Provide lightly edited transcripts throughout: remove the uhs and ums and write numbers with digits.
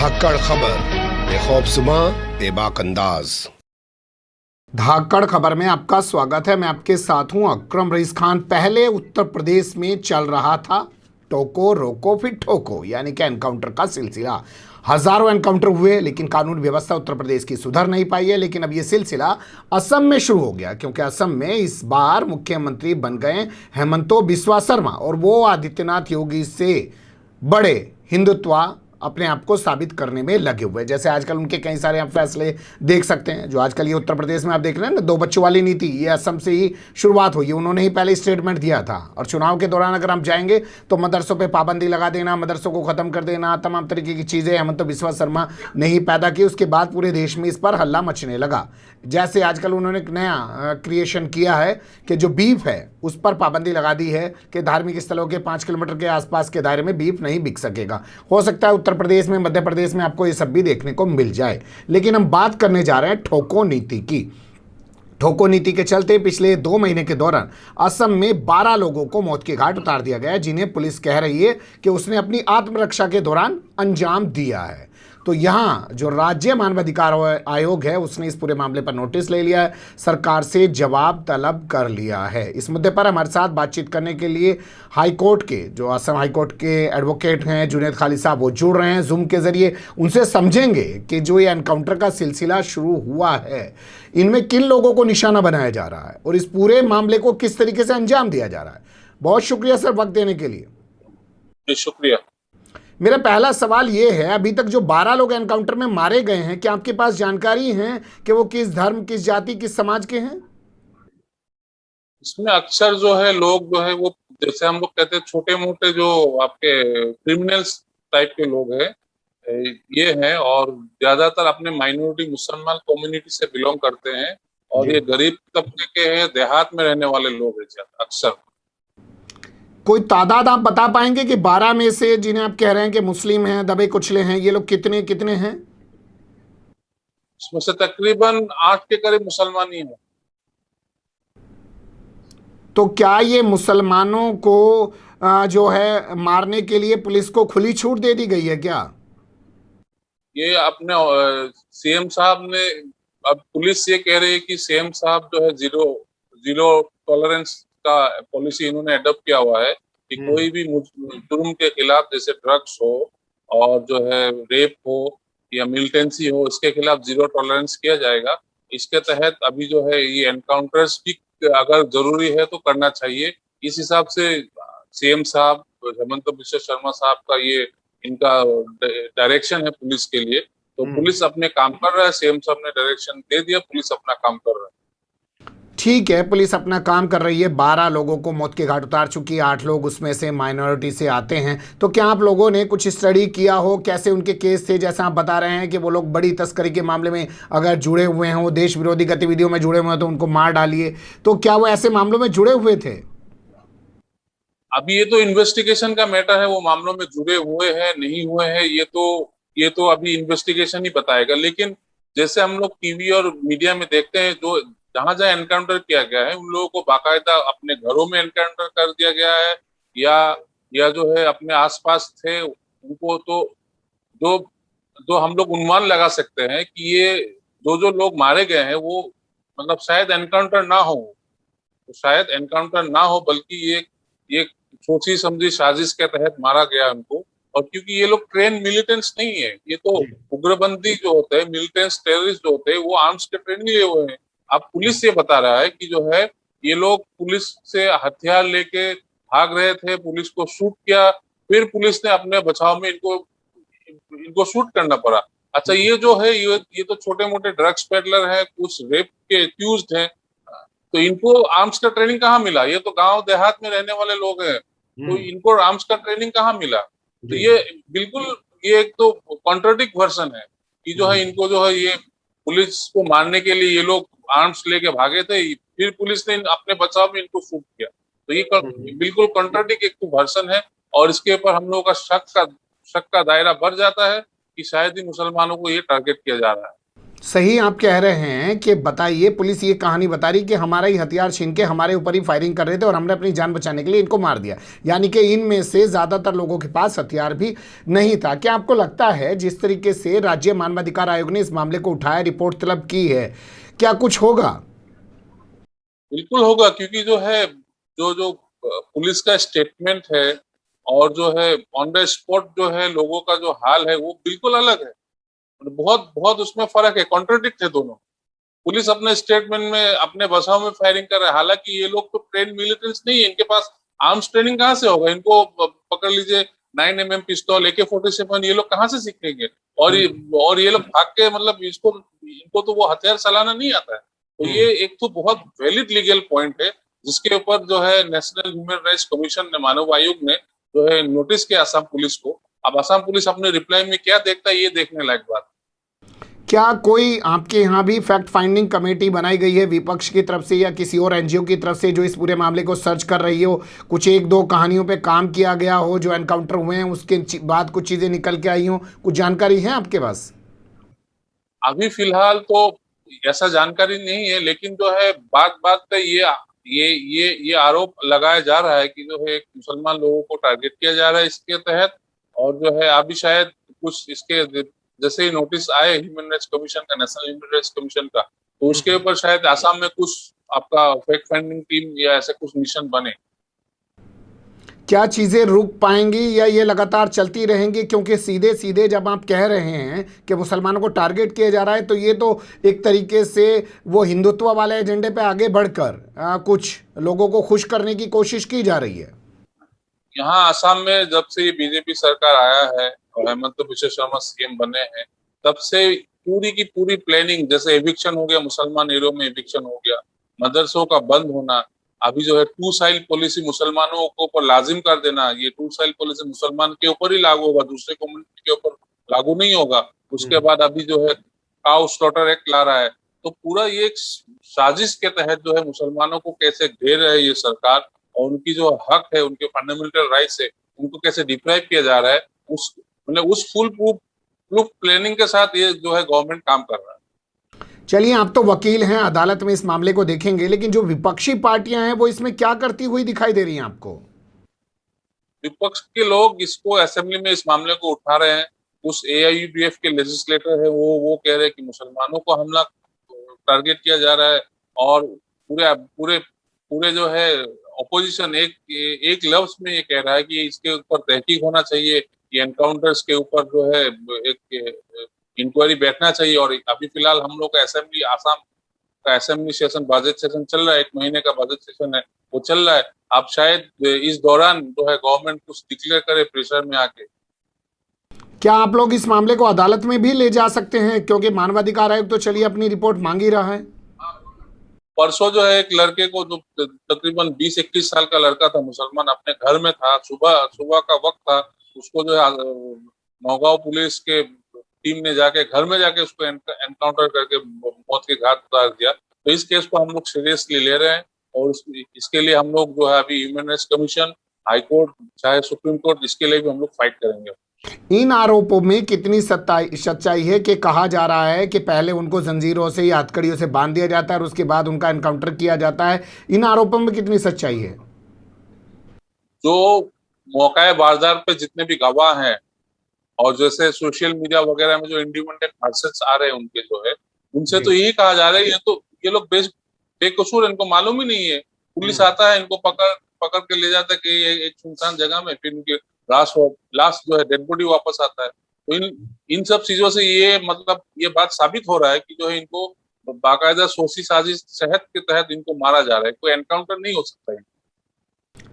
धाकड़ खबर, बेखौफजुमा बेबाक अंदाज। धाकड़ खबर में आपका स्वागत है। मैं आपके साथ हूं अकरम रईस खान। पहले उत्तर प्रदेश में चल रहा था टोको रोको फिर ठोको, यानी कि एनकाउंटर का सिलसिला। हजारों एनकाउंटर हुए, लेकिन कानून व्यवस्था उत्तर प्रदेश की सुधर नहीं पाई है। लेकिन अब ये सिलसिला असम में शुरू हो गया, क्योंकि असम में इस बार मुख्यमंत्री बन गए हेमंतो बिस्वा शर्मा, और वो आदित्यनाथ योगी से बड़े हिंदुत्वा अपने आप को साबित करने में लगे हुए। जैसे आजकल उनके कई सारे आप फैसले देख सकते हैं, जो आजकल ये उत्तर प्रदेश में आप देख रहे हैं ना, 2 बच्चों वाली नीति, ये असम से ही शुरुआत हुई है। उन्होंने ही पहले स्टेटमेंट दिया था। और चुनाव के दौरान अगर हम जाएंगे तो मदरसों पे पाबंदी लगा देना, मदरसों को खत्म कर देना, तमाम तरीके की चीज़ें हेमंतो बिस्वा शर्मा ने ही पैदा की। उसके बाद पूरे देश में इस पर हल्ला मचने लगा। जैसे आजकल उन्होंने एक नया क्रिएशन किया है कि जो बीफ है उस पर पाबंदी लगा दी है कि धार्मिक स्थलों के 5 किलोमीटर के आसपास के दायरे में बीफ नहीं बिक सकेगा। हो सकता है उत्तर प्रदेश में, मध्य प्रदेश में आपको ये सब भी देखने को मिल जाए। लेकिन हम बात करने जा रहे हैं ठोको नीति की। ठोको नीति के चलते पिछले 2 महीने के दौरान असम में 12 लोगों को मौत के घाट उतार दिया गया है, जिन्हें पुलिस कह रही है कि उसने अपनी आत्मरक्षा के दौरान अंजाम दिया है। तो यहाँ जो राज्य मानवाधिकार आयोग है, उसने इस पूरे मामले पर नोटिस ले लिया है, सरकार से जवाब तलब कर लिया है। इस मुद्दे पर हमारे साथ बातचीत करने के लिए हाईकोर्ट के, जो असम हाईकोर्ट के एडवोकेट हैं जुनैद खालिद साहब, वो जुड़ रहे हैं जूम के जरिए। उनसे समझेंगे कि जो ये एनकाउंटर का सिलसिला शुरू हुआ है, इनमें किन लोगों को निशाना बनाया जा रहा है और इस पूरे मामले को किस तरीके से अंजाम दिया जा रहा है। बहुत शुक्रिया सर वक्त देने के लिए। शुक्रिया। मेरा पहला सवाल ये है, अभी तक जो 12 लोग एनकाउंटर में मारे गए हैं, क्या आपके पास जानकारी है कि वो किस धर्म, किस जाति, किस समाज के हैं? इसमें अक्सर जो है लोग जो है वो, जैसे हम लोग कहते हैं, छोटे मोटे जो आपके क्रिमिनल्स टाइप के लोग हैं ये हैं, और ज्यादातर अपने माइनॉरिटी मुसलमान कम्युनिटी से बिलोंग करते हैं, और ये गरीब तबके के हैं, देहात में रहने वाले लोग हैं अक्सर। कोई तादाद आप बता पाएंगे कि 12 में से जिन्हें आप कह रहे हैं कि मुस्लिम हैं, दबे कुचले हैं, ये लोग कितने कितने हैं? इसमें से तकरीबन 8 के करीब मुसलमान ही हैं। तो क्या ये मुसलमानों को जो है मारने के लिए पुलिस को खुली छूट दे दी गई है क्या? ये अपने सीएम साहब ने, अब पुलिस ये कह रही है कि सीएम साहब जो है जीरो टॉलरेंस का पॉलिसी इन्होंने अडॉप्ट किया हुआ है कि कोई भी जुर्म के खिलाफ, जैसे ड्रग्स हो और जो है रेप हो या मिलिटेंसी हो, इसके खिलाफ 0 टॉलरेंस किया जाएगा। इसके तहत अभी जो है ये एनकाउंटर्स भी अगर जरूरी है तो करना चाहिए। इस हिसाब से सीएम साहब हेमंतो बिस्वा शर्मा साहब का ये इनका डायरेक्शन है पुलिस के लिए। तो पुलिस अपने काम कर रहा है, सीएम साहब ने डायरेक्शन दे दिया, पुलिस अपना काम कर रहा है। ठीक है, पुलिस अपना काम कर रही है। 12 लोगों को मौत के घाट उतार चुकी है, 8 लोग उसमें से माइनॉरिटी से आते हैं। तो क्या आप लोगों ने कुछ स्टडी किया हो, कैसे उनके केस थे? जैसा आप बता रहे हैं कि वो लोग बड़ी तस्करी के मामले में अगर जुड़े हुए हैं, वो देश विरोधी गतिविधियों में जुड़े हुए हैं, तो उनको मार डालिए। तो क्या वो ऐसे मामलों में जुड़े हुए थे? अभी ये तो इन्वेस्टिगेशन का मैटर है, वो मामलों में जुड़े हुए हैं नहीं हुए हैं ये तो अभी इन्वेस्टिगेशन ही बताएगा। लेकिन जैसे हम लोग टीवी और मीडिया में देखते हैं, जो जहां जहां एनकाउंटर किया गया है उन लोगों को बाकायदा अपने घरों में एनकाउंटर कर दिया गया है, या जो है अपने आसपास थे उनको, तो जो जो हम लोग अनुमान लगा सकते हैं कि ये जो लोग मारे गए हैं वो मतलब शायद एनकाउंटर ना हो, तो शायद एनकाउंटर ना हो, बल्कि ये सोची समझी साजिश के तहत मारा गया उनको। और क्योंकि ये लोग ट्रेन मिलिटेंट्स नहीं है, ये तो उग्रपंथी जो होते हैं, मिलिटेंट्स टेररिस्ट जो होते हैं, वो आर्म्स के ट्रेनिंग लिए हुए हैं। अब पुलिस ये बता रहा है कि जो है ये लोग पुलिस से हथियार लेके भाग रहे थे, पुलिस को शूट किया, फिर पुलिस ने अपने बचाव में इनको शूट करना पड़ा। अच्छा, ये जो है ये तो छोटे मोटे ड्रग्स पेडलर है, कुछ रेप के एक्यूज्ड हैं, तो इनको आर्म्स का ट्रेनिंग कहाँ मिला? ये तो गांव देहात में रहने वाले लोग हैं, तो इनको आर्म्स का ट्रेनिंग कहाँ मिला? तो ये बिल्कुल ये एक तो कॉन्ट्राडिक्ट वर्जन है कि जो है इनको जो है ये पुलिस को मारने के लिए ये लोग आर्म्स लेके भागे थे, फिर पुलिस ने अपने बचाव में इनको शूट किया। तो ये बिल्कुल कॉन्ट्राडिक्ट एक वर्जन है, और इसके ऊपर हम लोगों का शक का दायरा बढ़ जाता है कि शायद ही मुसलमानों को ये टारगेट किया जा रहा है। सही आप कह रहे हैं कि बताइए, पुलिस ये कहानी बता रही कि हमारा ही हथियार छीन के हमारे ऊपर ही फायरिंग कर रहे थे और हमने अपनी जान बचाने के लिए इनको मार दिया, यानी कि इनमें से ज़्यादातर लोगों के पास हथियार भी नहीं था। क्या आपको लगता है जिस तरीके से राज्य मानवाधिकार आयोग ने इस मामले को उठाया, रिपोर्ट तलब की है, क्या कुछ होगा? बिल्कुल होगा, क्योंकि जो है जो जो पुलिस का स्टेटमेंट है और जो है ऑन द स्पॉट जो है लोगों का जो हाल है वो बिल्कुल अलग है। बहुत बहुत उसमें फर्क है, कॉन्ट्रडिक्ट है दोनों। पुलिस अपने स्टेटमेंट में अपने बसाव में फायरिंग कर रहा है, हालांकि ये लोग तो ट्रेन मिलिटेंट्स नहीं है, इनके पास आर्म्स ट्रेनिंग कहाँ से होगा? इनको पकड़ लीजिए 9mm पिस्तौल, AK-47, ये लोग कहाँ से सीखेंगे? और ये और ये लोग भाग के, मतलब इसको इनको तो वो हथियार चलाना नहीं आता है। तो ये एक तो बहुत वैलिड लीगल पॉइंट है, जिसके ऊपर जो है नेशनल ह्यूमन राइट्स कमीशन ने, मानव आयोग ने जो है नोटिस किया असम पुलिस को। अब असम पुलिस अपने रिप्लाई में क्या देखता है, ये देखने लायक बात। क्या कोई आपके यहाँ भी फैक्ट फाइंडिंग कमेटी बनाई गई है विपक्ष की तरफ से या किसी और एनजीओ की तरफ से, जो इस पूरे मामले को सर्च कर रही हो? कुछ एक दो कहानियों पे काम किया गया हो, जो एनकाउंटर हुए हैं उसके बाद कुछ चीज़ें निकल के आई हो, कुछ जानकारी है आपके पास? अभी फिलहाल तो ऐसा जानकारी नहीं है, लेकिन जो है बात बात पे ये आरोप लगाया जा रहा है कि जो है मुसलमान लोगों को टारगेट किया जा रहा है इसके तहत। और जो है अभी शायद कुछ इसके जैसे ही नोटिस आए ह्यूमन राइट्स कमीशन का, नेशनल ह्यूमन राइट्स कमीशन का, तो उसके ऊपर शायद आसाम में कुछ आपका फैक्ट फाइंडिंग टीम या ऐसे कुछ मिशन बने। क्या चीज़ें रुक पाएंगी या ये लगातार चलती रहेंगी? क्योंकि सीधे सीधे जब आप कह रहे हैं कि मुसलमानों को टारगेट किया जा रहा है, तो ये तो एक तरीके से वो हिंदुत्व वाले एजेंडे पे आगे बढ़कर कुछ लोगों को खुश करने की कोशिश की जा रही है। यहाँ आसाम में जब से ये बीजेपी सरकार आया है और हेमंत बिश्व शर्मा सीएम बने हैं, तब से पूरी की पूरी प्लानिंग, जैसे एविक्शन हो गया, मुसलमान एरियो में एविक्शन हो गया, मदरसों का बंद होना, अभी जो है टू साइल पॉलिसी मुसलमानों को ऊपर लाजिम कर देना, ये टू साइल पॉलिसी मुसलमान के ऊपर ही लागू होगा, दूसरे कम्युनिटी के ऊपर लागू नहीं होगा। उसके बाद अभी जो है काउ स्लॉटर एक्ट ला रहा है। तो पूरा ये एक साजिश के तहत जो है मुसलमानों को कैसे घेर रहा है ये सरकार, और उनकी जो हक है, उनके फंडामेंटल राइट्स है, उनको कैसे डिप्राइव किया जा रहा है, उस मतलब उस फुल प्रूफ प्लानिंग के साथ ये जो है गवर्नमेंट काम कर रहा है। चलिए, आप तो वकील हैं, अदालत में इस मामले को देखेंगे, लेकिन जो विपक्षी पार्टियां हैं वो इसमें क्या करती हुई दिखाई दे रही हैं आपको? विपक्ष के लोग इसको असेंबली में इस मामले को उठा रहे हैं। उस AIUDF के लेजिस्लेटर है, वो कह रहे हैं कि मुसलमानों को हमला टारगेट किया जा रहा है। और पूरे पूरे पूरे जो है ऑपोजिशन एक एक लफ्ज में ये कह रहा है कि इसके ऊपर तहकीक होना चाहिए, ये एनकाउंटर्स के ऊपर जो है एक इंक्वायरी बैठना चाहिए। और अभी फिलहाल हम लोग का असेंबली, आसाम का असेंबली सेशन, बजट सेशन चल रहा है, 1 महीने का बजट सेशन है, वो चल रहा है। अब शायद इस दौरान जो है गवर्नमेंट कुछ डिक्लेयर करे प्रेशर में आके। क्या आप लोग इस मामले को अदालत में भी ले जा सकते हैं? क्योंकि मानवाधिकार आयोग तो चलिए अपनी रिपोर्ट मांग ही रहा है। परसों जो है एक लड़के को, जो तकरीबन 20-21 साल का लड़का था, मुसलमान, अपने घर में था, सुबह सुबह का वक्त था, उसको जो है नौगांव पुलिस के टीम ने जाके घर में जाके उसको एनकाउंटर करके मौत के घाट उतार दिया। तो इस केस को हम लोग सीरियसली ले रहे हैं, और इसके लिए हम लोग जो है अभी human rights commission, high court, चाहे सुप्रीम कोर्ट, इसके लिए भी हम लोग फाइट करेंगे। इन आरोपों में कितनी सच्चाई है कि कहा जा रहा है कि पहले उनको जंजीरों से या हथकड़ियों से बांध दिया जाता है और उसके बाद उनका एनकाउंटर किया जाता है? इन आरोपों में कितनी सच्चाई है? जो मौका वारदात पे जितने भी गवाह हैं, और जैसे सोशल मीडिया वगैरह में जो इंडिपेंडेंट पर्सन्स आ रहे हैं उनके जो है, उनसे तो यही कहा जा रहा है ये लोग बेकसूर, इनको मालूम ही नहीं है। पुलिस आता है, इनको पकड़ पकड़ के ले जाता है कि एक सुनसान जगह में, फिर इनके लाश जो है डेड बॉडी वापस आता है। तो इन सब चीजों से ये मतलब ये बात साबित हो रहा है कि जो है इनको बाकायदा सोची साजिश सेहत के तहत इनको मारा जा रहा है, कोई एनकाउंटर नहीं हो सकता है।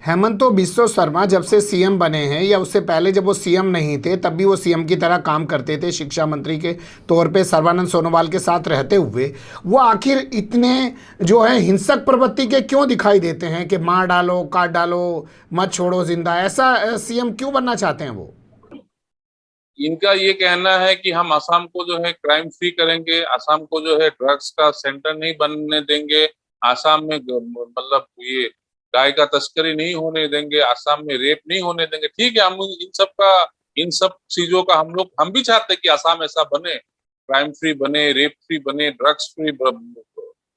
हेमंत बिश्व शर्मा जब से सीएम बने हैं या उससे पहले जब वो सीएम नहीं थे, तब भी वो सीएम की तरह काम करते थे, शिक्षा मंत्री के तौर पे सर्बानंद सोनोवाल के साथ रहते हुए। वो आखिर इतने जो है हिंसक प्रवृत्ति के क्यों दिखाई देते हैं कि मार डालो, काट डालो, मत छोड़ो जिंदा? ऐसा सीएम क्यों बनना चाहते हैं वो? इनका ये कहना है कि हम असम को जो है क्राइम फ्री करेंगे, असम को जो है ड्रग्स का सेंटर नहीं बनने देंगे, असम में मतलब ये गाय का तस्करी नहीं होने देंगे, असम में रेप नहीं होने देंगे। ठीक है, हम इन सब चीजों का हम भी चाहते हैं कि असम ऐसा बने, क्राइम फ्री बने, रेप फ्री बने, ड्रग्स फ्री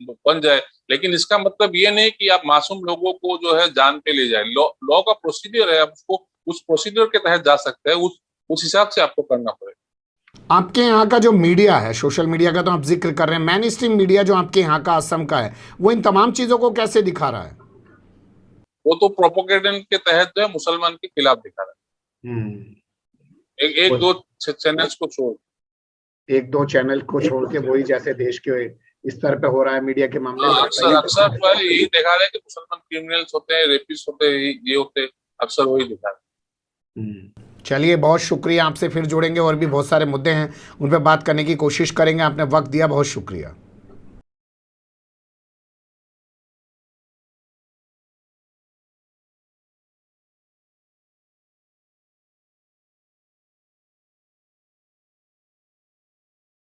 बन जाए, लेकिन इसका मतलब ये नहीं कि आप मासूम लोगों को जो है जान पे ले जाए। लॉ का प्रोसीजर है, आप उसको उस प्रोसीजर के तहत जा सकते हैं, उस हिसाब से आपको करना पड़ेगा। आपके यहाँ का जो मीडिया है, सोशल मीडिया का तो आप जिक्र कर रहे हैं, मेन स्ट्रीम मीडिया जो आपके यहाँ का असम का है, वो इन तमाम चीजों को कैसे दिखा रहा है? वो तो प्रोपोगेंडा के तहत जो है मुसलमान के खिलाफ दिखा रहा हम्म। है, एक दो चैनल्स को छोड़। एक दो चैनल को छोड़ के वही जैसे देश के स्तर पे हो रहा है मीडिया के मामले में। अक्सर अक्सर जो है यही दिखा रहे हैं कि मुसलमान क्रिमिनल्स होते हैं, रेपिस्ट होते हैं, ये होते हैं, अक्सर वही दिखा रहे हैं। चलिए, बहुत शुक्रिया। आपसे फिर जुड़ेंगे और भी बहुत सारे मुद्दे हैं, उन पर बात करने की कोशिश करेंगे। आपने वक्त दिया, बहुत शुक्रिया।